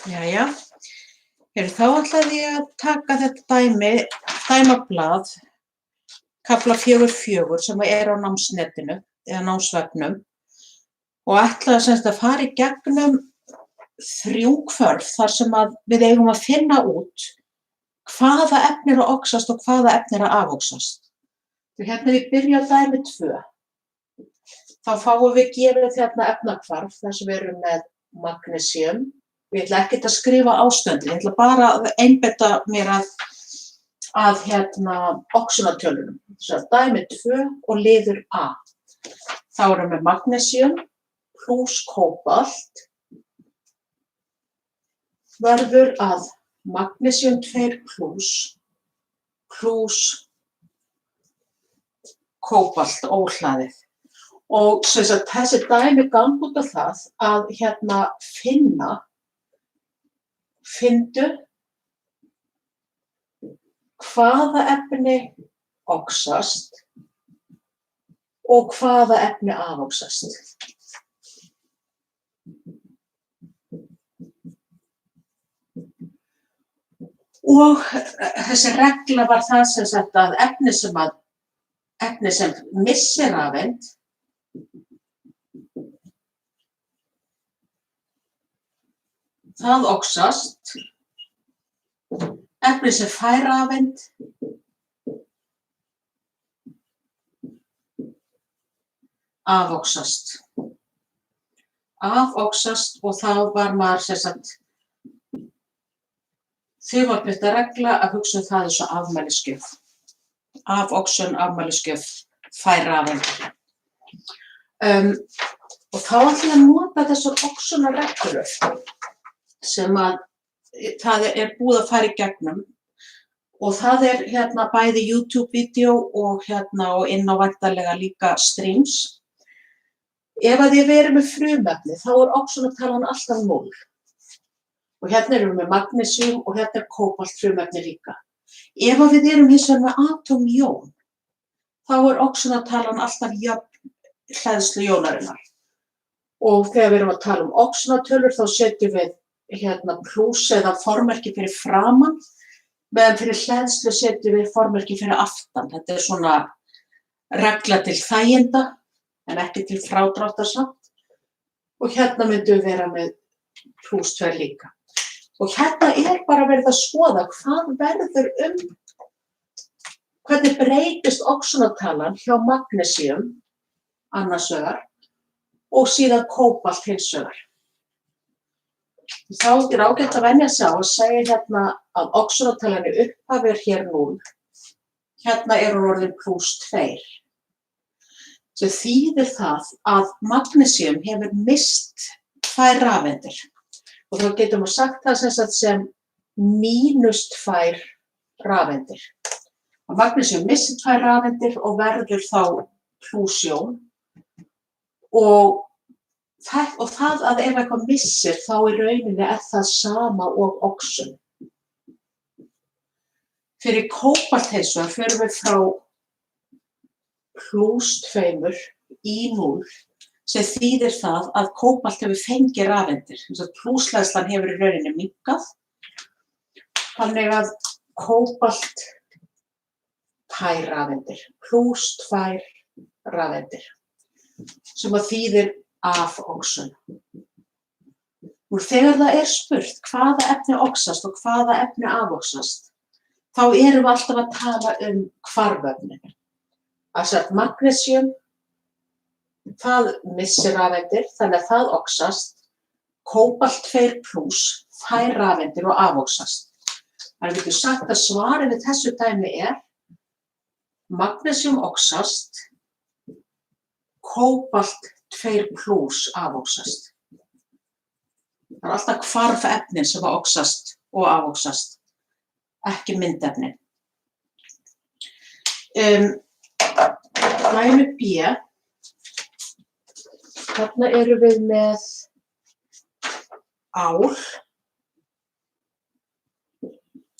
Jæja, þá ætlaði ég að taka þetta dæmablað, kafla 4.4 sem er á námsnetinu eða námsvefnum og ætlaði sem sagt að fara í gegnum 3 hvörf þar sem að við eigum að finna út hvaða efni eru að oxast og hvaða efni eru að afoxast. Hérna við byrja á dæmi 2. Þá fáum við gefið hérna efnahvarf þar sem við erum með magnesium. Ég ætla ekkert að skrifa ástöndin, ég ætla bara að einbeita mér að oxunartölunum. Dæmi 2 og liður A. Þá erum við magnesium pluss kóbalt verður að magnesium 2 pluss kóbalt óhlaðið. Og þessi dæmi ganga út á það að findu hvaða efni oxast og hvaða efni afoxast. Og þessi regla var það sem sagt að efni sem missir rafeind það oxast, efni sem fær rafeind afoxast. Afoxast og þá var maður sem sagt þumalputta regla að hugsa það svo afmælisgjöf. Afoxun, afmælisgjöf, fær rafeind. Og þá ætlum ég að nota þessar oxunarreglur sem að það er búið að fara í gegnum og það er bæði YouTube-vídeó og inn á væntanlega líka streams. Ef að við erum með frumefni þá er oxunartalan alltaf 0. Og hérna erum við með magnesium og hérna er kóbalt frumefni líka. Ef að við erum hins vegar með atómjón þá er oxunartalan alltaf jöfn hleðslu jónarinnar. Og þegar við erum að tala oxunartölur þá setjum við pluss eða formerki fyrir framan, meðan fyrir hleðslu setjum við formerki fyrir aftan. Þetta er svona regla til þæginda en ekki til frádráttar samt. Og hérna myndum við vera með pluss 2 líka. Og hérna er bara verið að skoða hvað verður hvernig breytist oxunartalan hjá magnesium annars vegar og síðan kóbalt hins vegar. Þá er ágætt að venja sig á að segja að oxunartalan í upphafi er hér 0. Hérna er hún orðin pluss 2. Sem þýðir það að magnesium hefur misst 2 rafeindir. Og þá getum við sagt það sem mínus 2 rafeindir. Að magnesium missir 2 rafeindir og verður þá plúsjón. Og það að ef eitthvað missir þá í rauninni er það sama og oxun. Fyrir kóbalt hins vegar förum við frá pluss 2 í 0 sem þýðir það að kóbalt hefur fengið rafeindir. Plúsleiðslan hefur í rauninni minnkað. Þannig að kóbalt fær rafeindir, pluss 2 rafeindir sem að þýðir afoxun. Þegar það er spurt hvaða efni oxast og hvaða efni afoxast, þá erum við alltaf að tala hvarfefnin. Magnesium, það missir rafeindir, þannig að það oxast. Kóbalt 2 pluss fær rafeindir og afoxast. Þannig við getum sagt að svarið við þessu dæmi er magnesium oxast, kóbalt 2 pluss afoxast. Það er alltaf hvarfefnin sem oxast og afoxast, ekki myndefnin. Dæmi B. Þarna erum við með ál.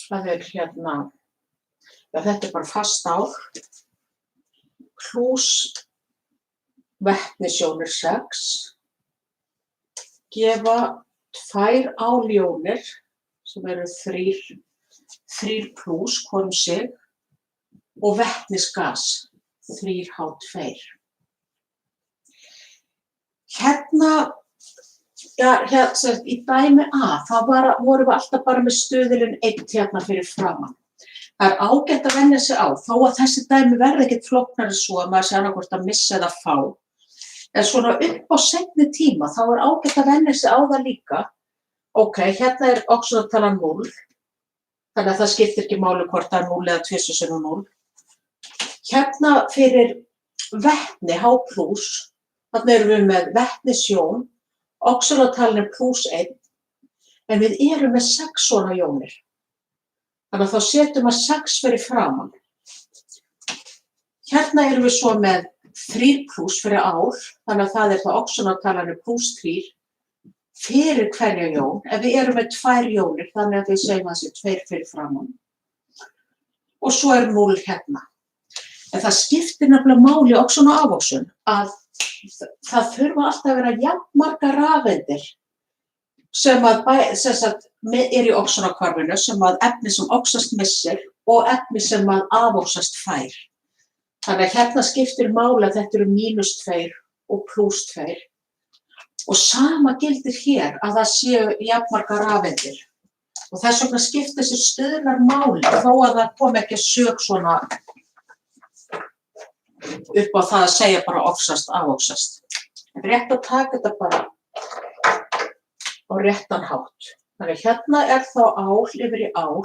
Það er þetta er bara fast ál. Pluss vetnisjónir 6 gefa 2 áljónir sem eru 3 plús hvor sig og vetnisgas 3H2. Hérna, í dæmi A, þá vorum við alltaf bara með stuðulinn 1 hérna fyrir framan. Það er ágætt að venja sig á, þó að þessi dæmi verði ekkert flóknari svo að maður sé annaðhvort að missa eða fá. En svona upp á seinni tíma, þá er ágætt að venja sig á það líka. Ok, hérna er oxunartalan 0, þannig að það skiptir ekki máli hvort það er 0 eða 2 sinnum 0. Hérna fyrir vetni, H+, þarna erum við með vetnisjón, oxunartalin er +1, en við erum með 6 svona jónir. Þannig að þá setjum við 6 fyrir framan. Hérna erum við svo með 3+ fyrir ál, þannig að það er það oxunartalan er +3 fyrir hverja jón, en við erum með 2 jónir, þannig að við segjum að það sé 2 fyrir framan. Og svo er 0 hérna. En það skiptir nefnilega máli oxun og afóxun að það þurfa alltaf að vera jafnmargar rafeindir sem er í oxunarhvarfinu, sem að efni sem oxast missir og efni sem að afóxast fær. Þannig að hérna skiptir máli að þetta eru -2 og +2. Og sama gildir hér að það séu jafnmargar rafeindir. Og þess vegna skiptir þessi stuðlar máli þó að það kom ekki að sök svona upp á það að segja bara oxast, afóxast. Rétt að taka þetta bara á réttan hátt. Þannig að hérna er þá ál yfir í ál,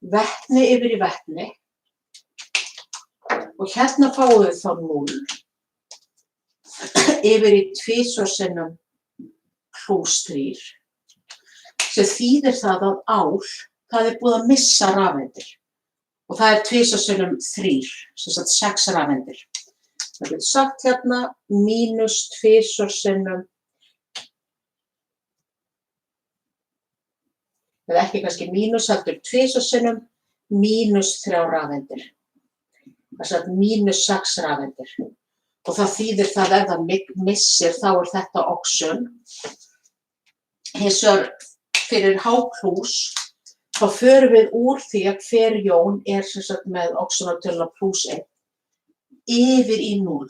vetni yfir í vetni og hérna fáum við þá 0 yfir í 2 sinnum +3 sem þýðir það að ál, það er búið að missa rafeindir. Og það er 2 sinnum 3, sem sagt 6 rafeindir. Það getur sagt hérna -2 sinnum, eða ekki kannski mínus, heldur 2 sinnum -3 rafeindir. Það er sagt -6 rafeindir. Og það þýðir það ef það missir, þá er þetta oxun. Hins vegar fyrir H+, þá förum við úr því að hver jón er sem sagt með oxunartöluna +1 yfir í 0.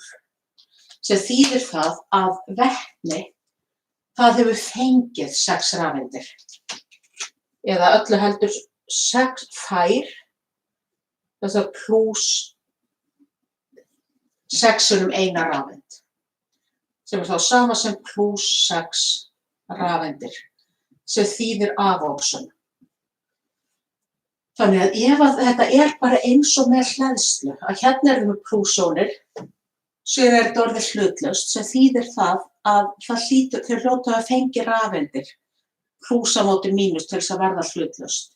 Sem þýðir það að vetni, það hefur fengið 6 rafeindir. Eða öllu heldur 6 fær, þess að +6 sinnum 1 rafeind. Sem er þá sama sem +6 rafeindir. Sem þýðir afóxun. Þannig að ef að þetta er bara eins og með hleðslu, að hérna erum við plúsjónir, síðan er þetta orðið hlutlaust, sem þýðir það að þau hljóta að fengi rafeindir, plús á móti mínus til þess að verða hlutlaust.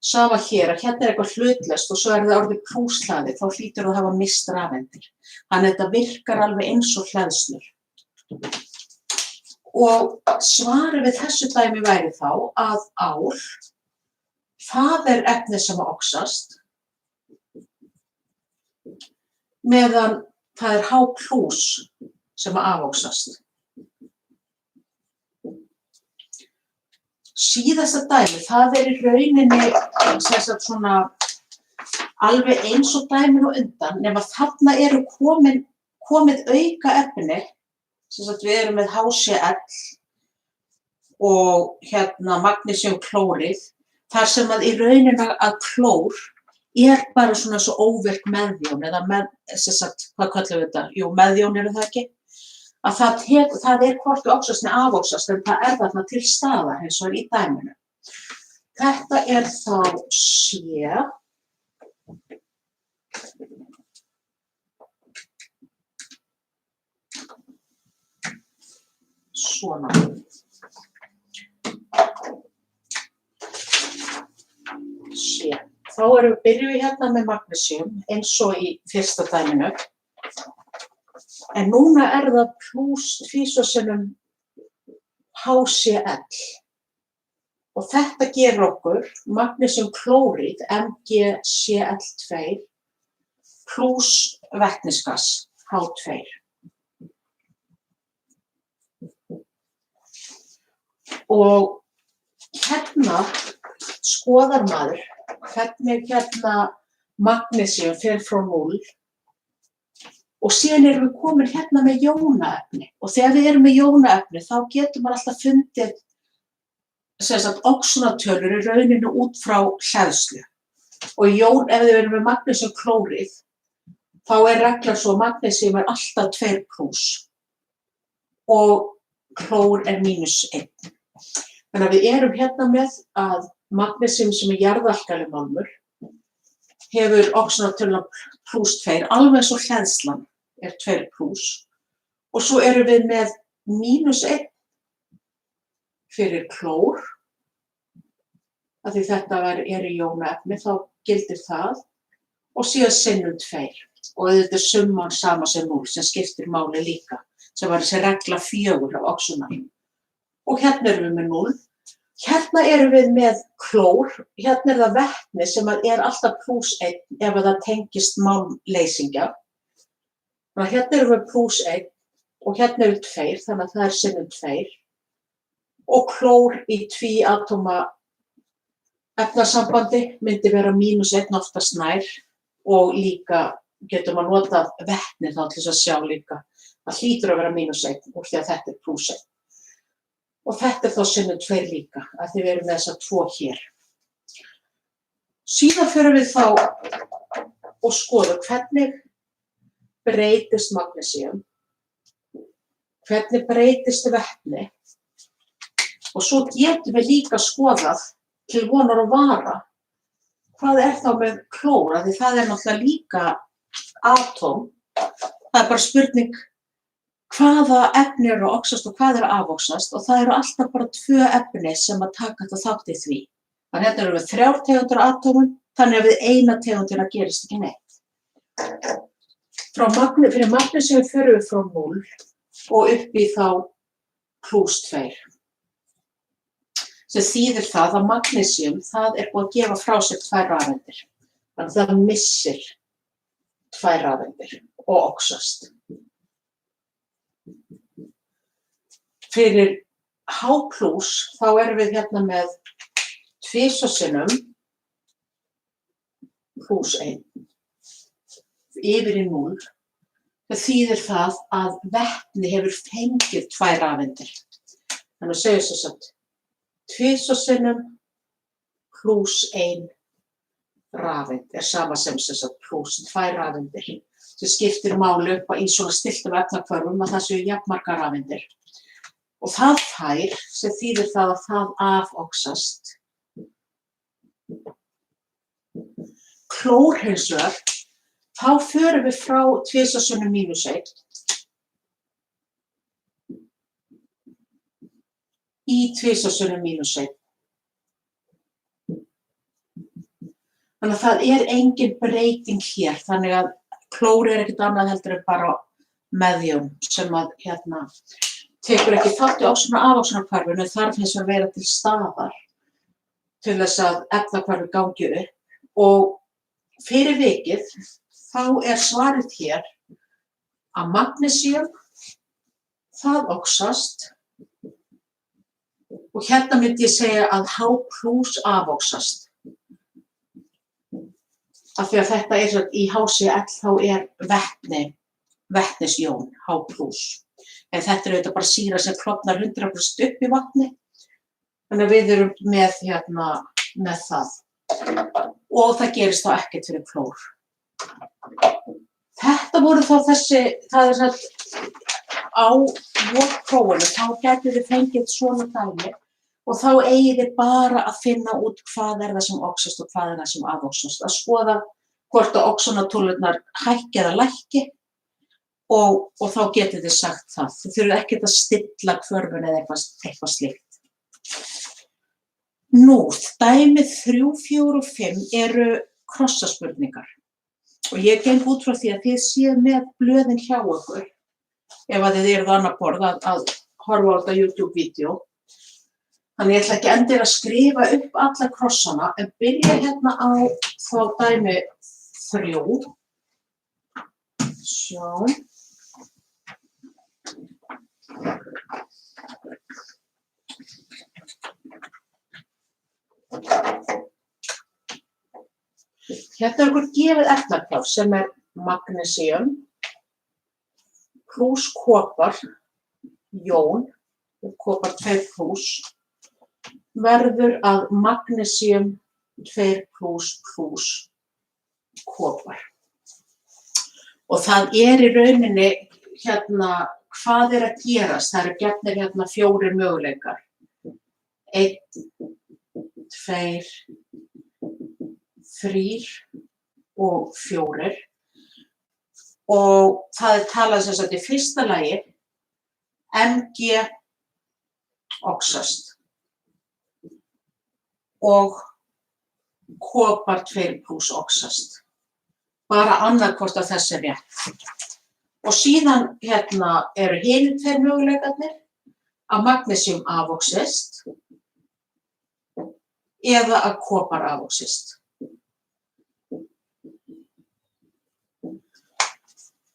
Sama hér, að hérna er eitthvað hlutlaust og svo er það orðið plúshlaði, þá hlýtur að hafa mist rafeindir. Þannig að þetta virkar alveg eins og hleðslur. Og svarið við þessu dæmi væri þá að ál, það er efni sem að oxast, meðan það er H+ sem að afóxast. Síðasta dæmi, það er í rauninni sem sagt svona alveg eins og dæminu undan, nema þarna eru komið auka efni, sem sagt við erum með HCl og hérna magnesíumklórið, þar sem að í rauninni að klór er bara svona svo óvirk meðjón, eða sem sagt, hvað kallum við þetta? Jú, meðjón eru það ekki? Að það er hvorki oxast né afóxast, en það er þarna til staðar eins og í dæminu. Þetta er þá C. Svona. C. Þá byrjum við hérna með magnesíum eins og í fyrsta dæminu. En núna er það +2 sinnum HCl. Og þetta gerir okkur magnesíumklóríð, MgCl2, pluss vetnisgas, H2. Og hérna skoðar maður hvernig magnesíum fer frá 0 og síðan erum við komin hérna með jónaefni og þegar við erum með jónaefni þá getur maður alltaf fundið oxunatölur í rauninu út frá hleðslu og ef við erum með magnesíumklórið þá reglan svo að magnesíum alltaf 2+ og klór -1. Þannig að við erum hérna með að magnesíum sem jarðalkali málmur hefur oxunatöluna +2, alveg eins og hleðslan 2+ og svo erum við með -1 fyrir klór, af því þetta í jónaefni, þá gildir það, og síðan sinnum 2. Og þetta summan sama sem 0 sem skiptir máli líka, sem var þessi regla 4 af oxunar. Og hérna erum við með 0. Hérna erum við með klór, hérna það vetni sem alltaf +1 ef það tengist málmleysingja. Þannig að hérna erum við +1 og hérna eru 2, þannig að það sinnum 2. Og klór í tvíatóma efnasambandi myndi vera -1 oftast nær og líka getur maður notað vetni þá til þess að sjá líka. Það hlýtur að vera -1 úr því að þetta +1. Og þetta þá sinnum 2 líka, af því við erum með þessa 2 hér. Síðan förum við þá og skoðum hvernig breytist magnesíum, hvernig breytist vetni og svo getum við líka skoðað til vonar og vara hvað þá með klór, því það náttúrulega líka atóm. Það bara spurning hvaða efni eru að oxast og hvað eru að afoxast og það eru alltaf bara 2 efni sem að taka þetta þátt í því. Þannig hérna erum við 3 tegundir af atómum, þannig að við eina tegundina gerist ekki neitt. Fyrir magnesíum förum við frá 0 og upp í þá +2. Sem þýðir það að magnesíum, það búið að gefa frá sér 2 rafeindir. Þannig að það missir 2 rafeindir og oxast. Fyrir H+ þá erum við hérna með 2 sinnum +1 yfir í 0. Það þýðir það að vetni hefur fengið 2 rafeindir. Þannig að segja sem sagt 2 sinnum +1 rafeind sama sem sagt +2 rafeindir. Sem skiptir máli upp í svona stilltum efnahvörfum að það séu jafnmargar rafeindir. Og það sem þýðir það að það afoxast. Klór hins vegar, þá förum við frá 2 sinnum -1 í 2 sinnum -1. Þannig að það engin breyting hér, þannig að klór ekkert annað heldur en bara meðjum sem að tekur ekki þátt í afoxunarhverfinu, þarf hins vegar að vera til staðar til þess að efnahverfið gangi upp. Og fyrir vikið þá svarið hér að magnesíum, það oxast og hérna myndi ég segja að H+ afoxast. Af því að þetta í HCl þá vetnisjón, H+. En þetta auðvitað bara sýra sem klofnar 100% upp í vatni. Þannig að við erum með það. Og það gerist þá ekkert fyrir klór. Þetta voru þá það á vorprófinu, þá gætu þið fengið svona dæmi og þá eigið þið bara að finna út hvað það sem oxast og hvað það sem afoxast. Að skoða hvort að oxunatölurnar hækki eða lækki og þá getið þið sagt það. Þið þurfið ekkert að stilla hvörfun eða eitthvað slíkt. Nú, dæmi 3, 4 og 5 eru krossaspurningar. Og ég geng út frá því að þið séu með blöðin hjá okkur ef að þið eruð annað borð að horfa á þetta YouTube-vídeó. Þannig ég ætla ekki endilega að skrifa upp alla krossana en byrja hérna á þá dæmi 3. Svo. Hérna er okkur gefið efnahvörf sem er magnesium plús kopar, jón, kopar 2 plús, verður að magnesium 2 plús plús kopar. Og það er í rauninni hérna hvað er að gerast. Það eru gefnir hérna 4 möguleikar. 1, 2, 3 og 4. Og það er talað sem sagt í fyrsta lagi Mg oxast og kopar 2 plús oxast. Bara annað hvort að þessi er rétt. Og síðan hérna eru hinir 2 möguleikarnir að magnesium afoxist eða að kopar afoxist.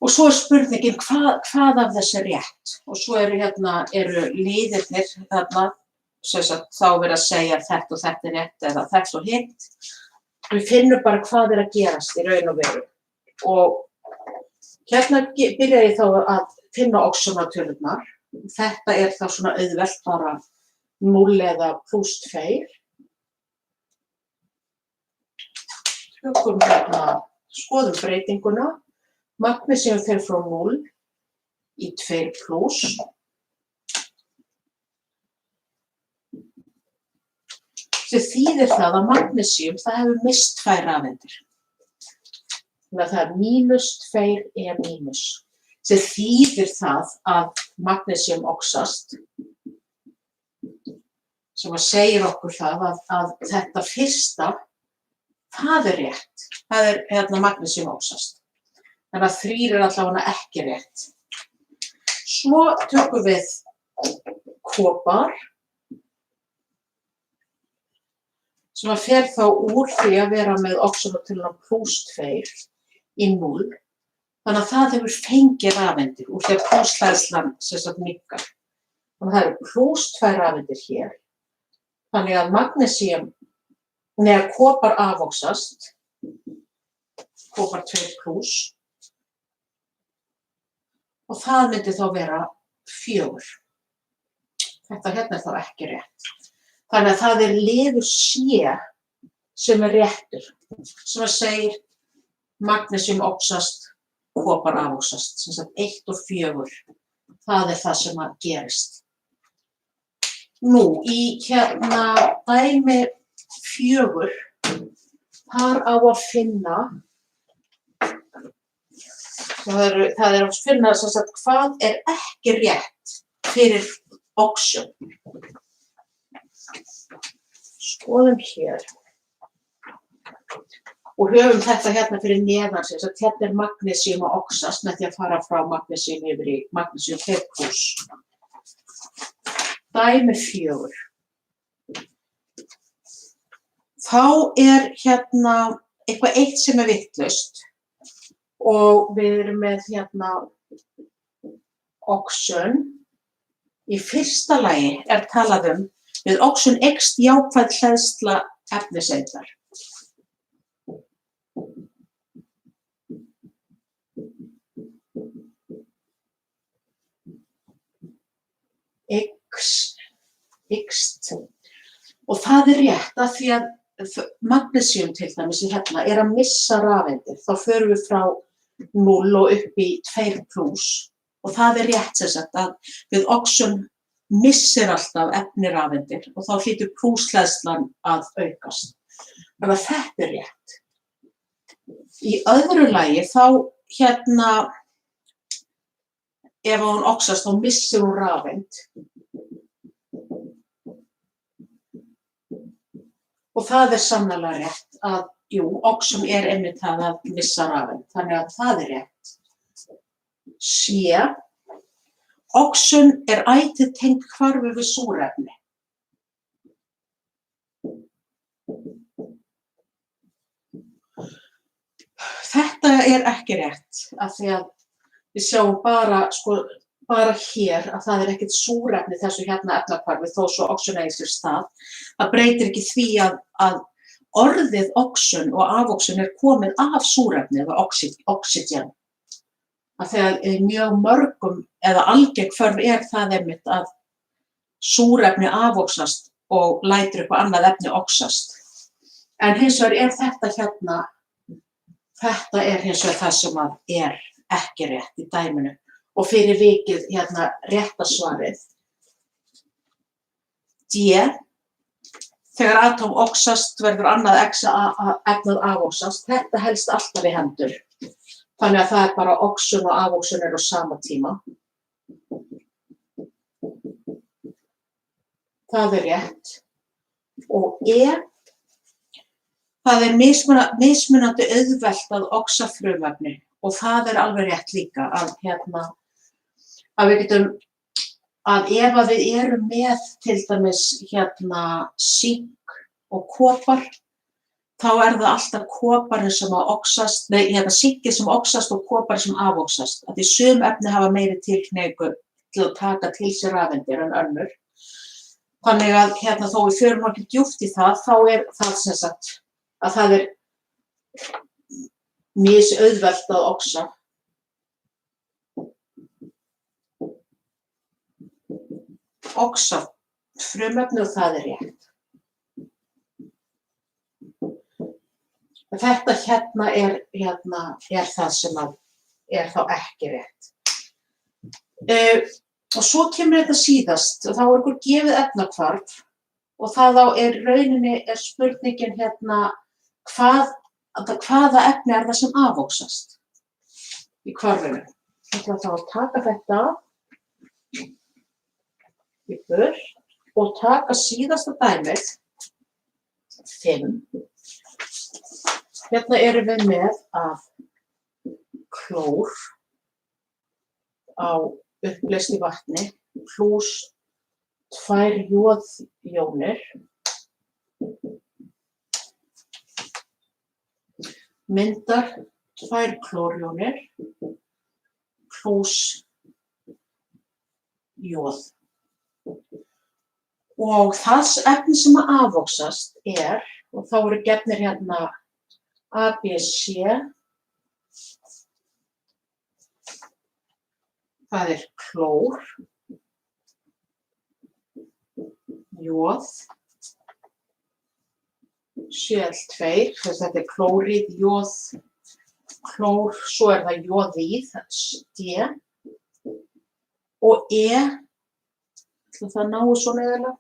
Og svo er spurningin hvað af þessi er rétt. Og svo eru liðirnir þarna, sem sagt þá verið að segja þetta og þetta er rétt eða þetta og hitt. Við finnum bara hvað er að gerast í raun og veru. Og hérna byrja ég þá að finna oxonatölurnar. Þetta er þá svona auðvelt bara 0 eða plús 2. Tökum hérna, skoðum breytinguna. Magnesium fer frá 0 í 2 plús. Það þýðir það að magnesium, það hefur misst 2 rafeindir. Þannig að það er mínus 2 mínus. Það þýðir það að magnesium oxast, sem að segir okkur það að þetta fyrsta, það er rétt. Það er hérna magnesium oxast. Þannig að 3 er allavega ekki rétt. Svo tökum við kopar, sem að fer þá úr því að vera með oxonatöluna plús 2 í 0. Þannig að það hefur fengið rafeindir úr því að plúshleðslan sem sagt minnkar. Þannig að það eru plús 2 rafeindir hér. Þannig að kopar afoxast, kopar 2 plús. Og það myndi þá vera 4. Þetta hérna er þá ekki rétt. Þannig að það er liður C sem er réttur, sem að segir magnesium oxast, kopar afoxast, sem sagt 1 og 4. Það er það sem að gerist. Nú, í hérna dæmi 4, þar á að finna, það er að finna sem sagt hvað er ekki rétt fyrir oxon. Skoðum hér. Og höfum þetta hérna fyrir neðan sem sagt hérna er magnesium og oxast með því að fara frá magnesium yfir í magnesium 2 plús. Dæmi 4. Þá er hérna eitthvað eitt sem er vitlaust og við erum með hérna oxon. Í fyrsta lagi er talað við oxon eykst jákvæð hleðsla efniseindar. Eykst. Og það er rétt að því að magnesium til dæmis hérna er að missa rafeindir. Þá förum við frá 0 og upp í 2 plús. Og það er rétt sem sagt að við oxon missir alltaf efnirafeindir og þá hlýtur plúshleðslan að aukast. Þannig að þetta er rétt. Í öðru lagi þá hérna, ef hún oxast þá missir hún rafeind. Og það er sannarlega rétt að, oxon er einmitt það að missa rafeind. Þannig að það er rétt. C. Oxon er ætíð tengt hvarfi við súrefni. Þetta er ekki rétt, af því að við sjáum bara hér að það er ekkert súrefni þessu hérna efnahvarfi þó svo oxon eigi sér stað. Það breytir ekki því að orðið oxun og avoxun komið af súrefni eða oxygen. Að þegar mjög mörgum eða algeng þörf það einmitt að súrefni avoxast og lætur eitthvað annað efni oxast. En hins vegar þetta hérna, þetta hins vegar það sem ekki rétt í dæminu. Og fyrir vikið hérna rétta svarið. D. Þegar atóm oxast verður annað efnið avoxast. Þetta helst alltaf í hendur. Þannig að það bara oxun og avoxun á sama tíma. Það rétt. Og E. Það mismunandi auðvelt að oxa frumefni. Og það alveg rétt líka að við getum að ef við erum með til dæmis sink og kopar, þá það alltaf koparinn sem oxast, sinkið sem oxast og koparinn sem avoxast. Að því sum efni hafa meiri tilhneigingu til að taka til sér rafeindir en önnur. Þannig að þó við förum ekki djúpt í það, þá það sem sagt að það misauðvelt að oxa. Oxa frumefni og það rétt. Þetta hérna það sem þá ekki rétt. Og svo kemur þetta síðast og þá ykkur gefið efnahvarf og það rauninni spurningin hvaða efni það sem avoxast í hvarfinu. Ég ætla þá að taka þetta í burt og taka síðasta dæmið, 5. Hérna erum við með að klór á uppleyst í vatni plús 2 jóðjónir myndar 2 klórjónir plús jóð. Og það efni sem avoxast og þá eru gefnir hérna A, B, C. Það klór, jóð, Cl2, þetta klóríð, jóð, klór, svo það jóðíð, D. Og E, það náu svo neðurlega.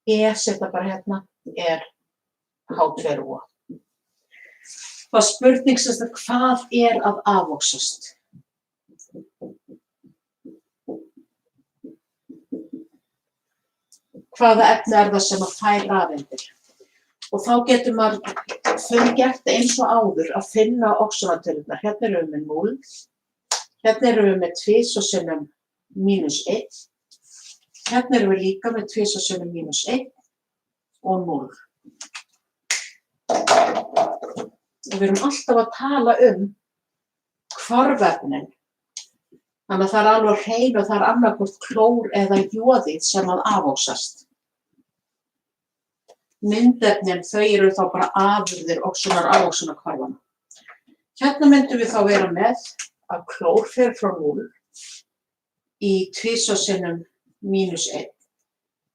E setja bara hérna H2O. Það spurning sem sagt hvað að avoxast. Hvaða efni það sem fær rafeindir. Og þá getur maður gert eins og áður að finna oxunatölurnar. Hérna erum við með 0. Hérna erum við með 2 sinnum -1. Hérna erum við líka með 2 sinnum -1 og 0. Og við erum alltaf að tala hvarfefnin. Þannig að það alveg hrein og það annarkvort klór eða jóðið sem að avoxast. Myndefnin, þau eru þá bara afurðir avoxunarhvarfanna. Hérna myndum við þá vera með að klór fer frá 0 í 2 sinnum -1.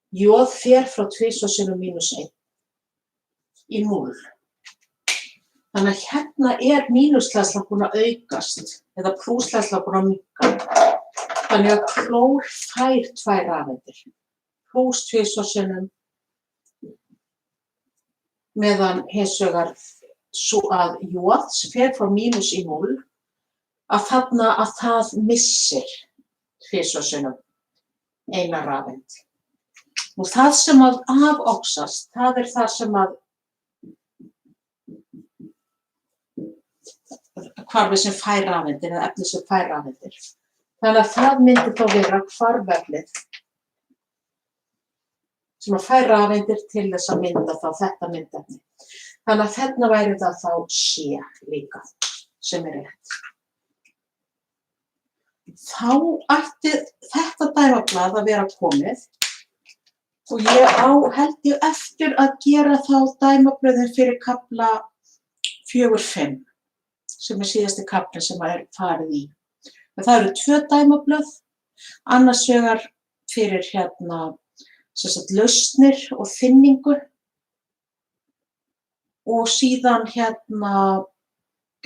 Jóð fer frá 2 sinnum -1 í 0. Þannig að hérna mínuslæðslan búin að aukast eða plúslæðslan búin að minnka. Þannig að klór fær 2 rafeindir plús 2 sinnum meðan hins vegar svo að jóð sem fer frá mínus í 0 að þarna að það missir 2 sinnum 1 rafeind. Og það sem að avoxast, það það sem að hvarfi sem fær rafeindir eða efni sem fær rafeindir. Þannig að það myndi þá vera hvarfefnið sem að fær rafeindir til þess að mynda þá þetta myndefni. Þannig að þarna væri það þá C líka, sem rétt. Þá ætti þetta dæmablað að vera komið Og ég held ég eftir að gera þá dæmablöðin fyrir kafla 4-5, sem síðasti kafli sem farið í. Og það eru 2 dæmablöð, annars vegar fyrir lausnir og þynningu og síðan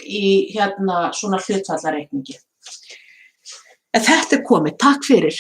í svona hlutfallareikningi. En þetta komið, takk fyrir.